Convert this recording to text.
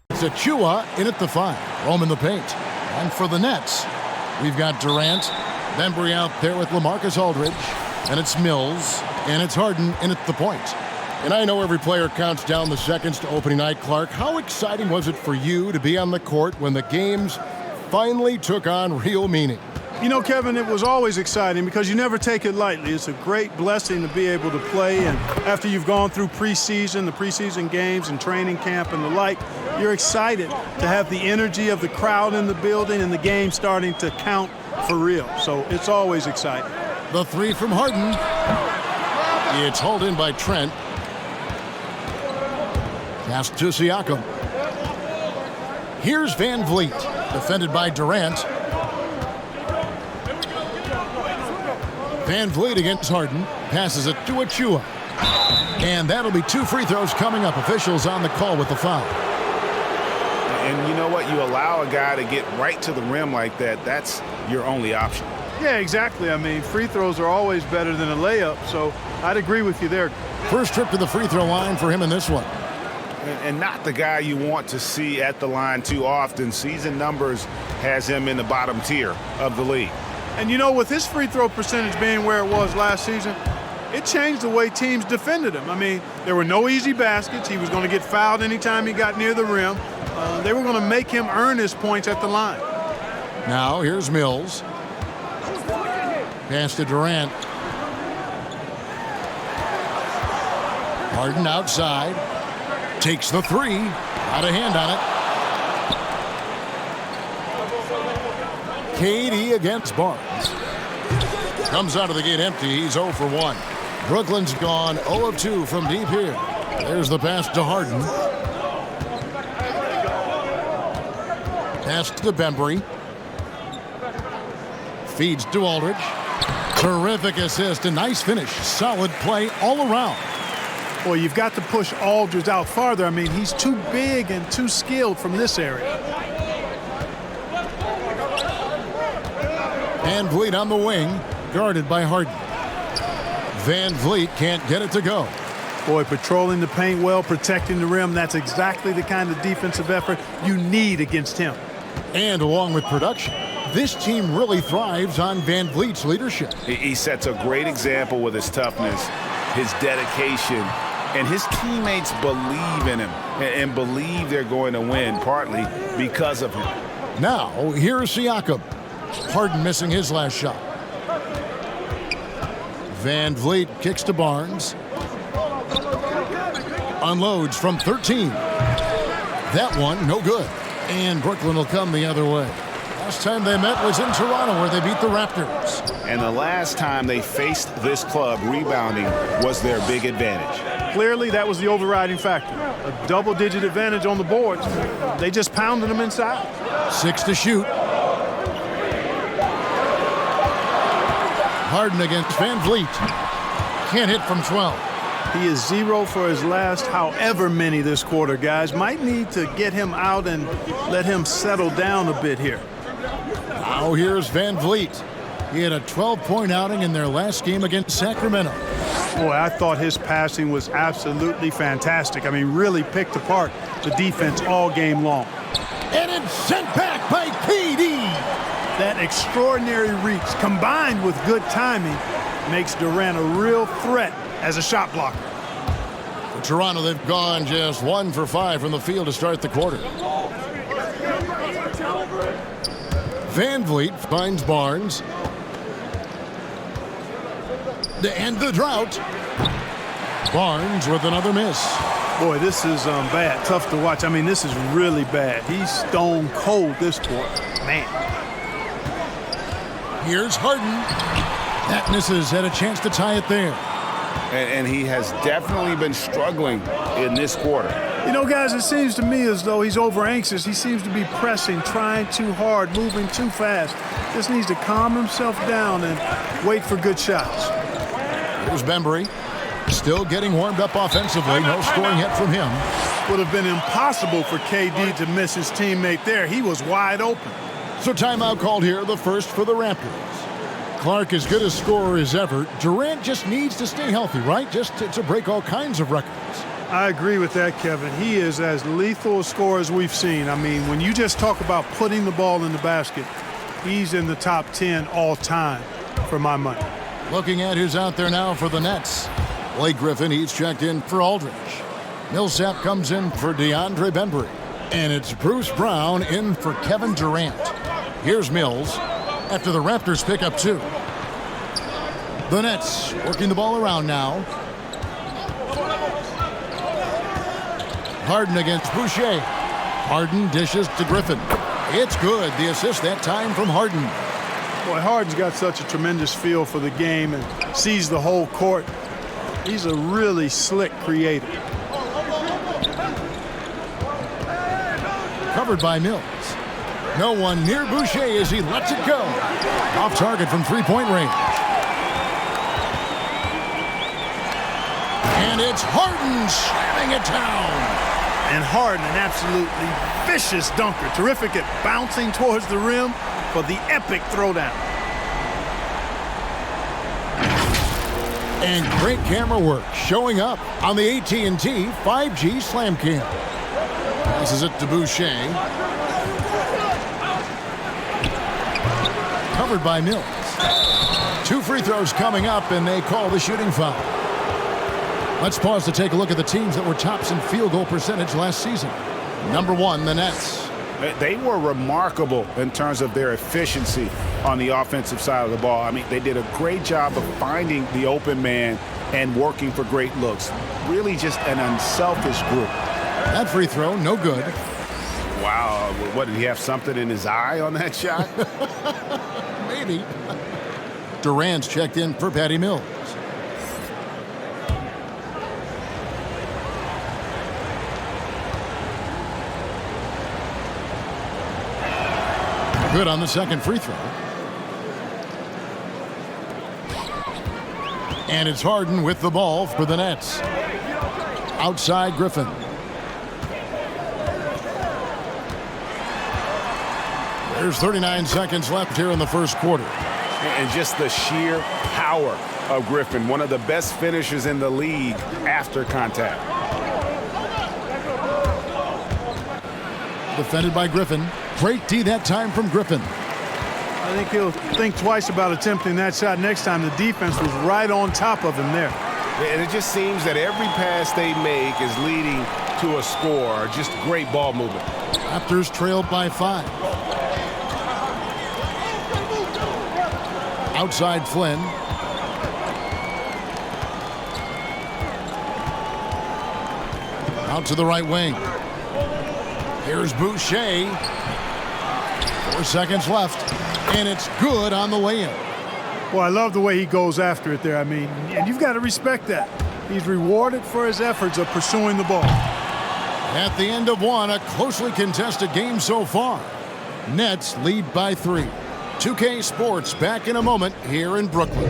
It's Achua in at the 5. Rome in the paint. And for the Nets, we've got Durant, Bembry out there with LaMarcus Aldridge, and it's Mills, and it's Harden in at the point. And I know every player counts down the seconds to opening night, Clark. How exciting was it for you to be on the court when the games finally took on real meaning? You know, Kevin, it was always exciting because you never take it lightly. It's a great blessing to be able to play, and after you've gone through preseason, the preseason games and training camp and the like, you're excited to have the energy of the crowd in the building and the game starting to count for real. So it's always exciting. The 3 from Harden. It's hauled in by Trent. Pass to Siakam. Here's Van Vliet, defended by Durant. Van Vliet against Harden. Passes it to Achua. And that'll be 2 free throws coming up. Officials on the call with the foul. And you know what? You allow a guy to get right to the rim like that. That's your only option. Yeah, exactly. I mean, free throws are always better than a layup, so I'd agree with you there. First trip to the free throw line for him in this one. And not the guy you want to see at the line too often. Season numbers has him in the bottom tier of the league. And you know, with his free throw percentage being where it was last season, it changed the way teams defended him. I mean, there were no easy baskets. He was going to get fouled anytime he got near the rim. They were going to make him earn his points at the line. Now here's Mills. Pass to Durant. Harden outside. Takes the 3. Out of hand on it. KD against Barnes. Comes out of the gate empty. He's 0 for 1. Brooklyn's gone 0 of 2 from deep here. There's the pass to Harden. Pass to Bembry. Feeds to Aldridge. Terrific assist. A nice finish. Solid play all around. Boy, you've got to push Aldridge out farther. I mean, he's too big and too skilled from this area. Van Vliet on the wing, guarded by Harden. Van Vliet can't get it to go. Boy, patrolling the paint well, protecting the rim, that's exactly the kind of defensive effort you need against him. And along with production, this team really thrives on Van Vliet's leadership. He sets a great example with his toughness, his dedication, and his teammates believe in him and believe they're going to win, partly because of him. Now, here's Siakam. Harden missing his last shot. Van Vliet kicks to Barnes. Unloads from 13. That one, no good. And Brooklyn will come the other way. Last time they met was in Toronto, where they beat the Raptors. And the last time they faced this club, rebounding was their big advantage. Clearly, that was the overriding factor. A double-digit advantage on the boards. They just pounded them inside. 6 to shoot. Harden against Van Vliet. Can't hit from 12. He is 0 for his last however many this quarter, guys. Might need to get him out and let him settle down a bit here. Now here's Van Vliet. He had a 12-point outing in their last game against Sacramento. Boy, I thought his passing was absolutely fantastic. I mean, really picked apart the defense all game long. And it's sent back by KD. That extraordinary reach, combined with good timing, makes Durant a real threat as a shot blocker. For Toronto, they've gone just 1 for 5 from the field to start the quarter. Van Vliet finds Barnes. To end the drought. Barnes with another miss. Boy, this is bad. Tough to watch. I mean, this is really bad. He's stone cold this quarter. Man. Here's Harden. That misses. Had a chance to tie it there. And he has definitely been struggling in this quarter. You know, guys, it seems to me as though he's over anxious. He seems to be pressing, trying too hard, moving too fast. Just needs to calm himself down and wait for good shots. Here's Bembry. Still getting warmed up offensively. No scoring yet from him. Would have been impossible for KD to miss his teammate there. He was wide open. So timeout called here, the first for the Raptors. Clark, as good a scorer as ever, Durant just needs to stay healthy, right? Just to break all kinds of records. I agree with that, Kevin. He is as lethal a scorer as we've seen. I mean, when you just talk about putting the ball in the basket, he's in the top 10 all time for my money. Looking at who's out there now for the Nets. Blake Griffin, he's checked in for Aldridge. Millsap comes in for DeAndre Bembry. And it's Bruce Brown in for Kevin Durant. Here's Mills after the Raptors pick up 2. The Nets working the ball around now. Harden against Boucher. Harden dishes to Griffin. It's good. The assist that time from Harden. Boy, Harden's got such a tremendous feel for the game and sees the whole court. He's a really slick creator. Covered by Mills. No one near Boucher as he lets it go. Off target from three-point range. And it's Harden slamming it down. And Harden, an absolutely vicious dunker. Terrific at bouncing towards the rim for the epic throwdown. And great camera work showing up on the AT&T 5G Slam Cam. Passes it to Boucher. Covered by Mills. 2 free throws coming up, and they call the shooting foul. Let's pause to take a look at the teams that were tops in field goal percentage last season. Number 1, the Nets. They were remarkable in terms of their efficiency on the offensive side of the ball. I mean, they did a great job of finding the open man and working for great looks. Really just an unselfish group. That free throw, no good. Wow, what, did he have something in his eye on that shot? Maybe. Durant's checked in for Patty Mills. Good on the second free throw. And it's Harden with the ball for the Nets. Outside Griffin. There's 39 seconds left here in the first quarter. And just the sheer power of Griffin, one of the best finishers in the league after contact. Defended by Griffin. Great D that time from Griffin. I think he'll think twice about attempting that shot next time. The defense was right on top of him there. And it just seems that every pass they make is leading to a score. Just great ball movement. Raptors trailed by 5. Outside Flynn. Out to the right wing. Here's Boucher. 4 seconds left, and it's good on the way in. Well, I love the way he goes after it there. I mean, and you've got to respect that. He's rewarded for his efforts of pursuing the ball. At the end of 1, a closely contested game so far. Nets lead by 3. 2K Sports back in a moment here in Brooklyn.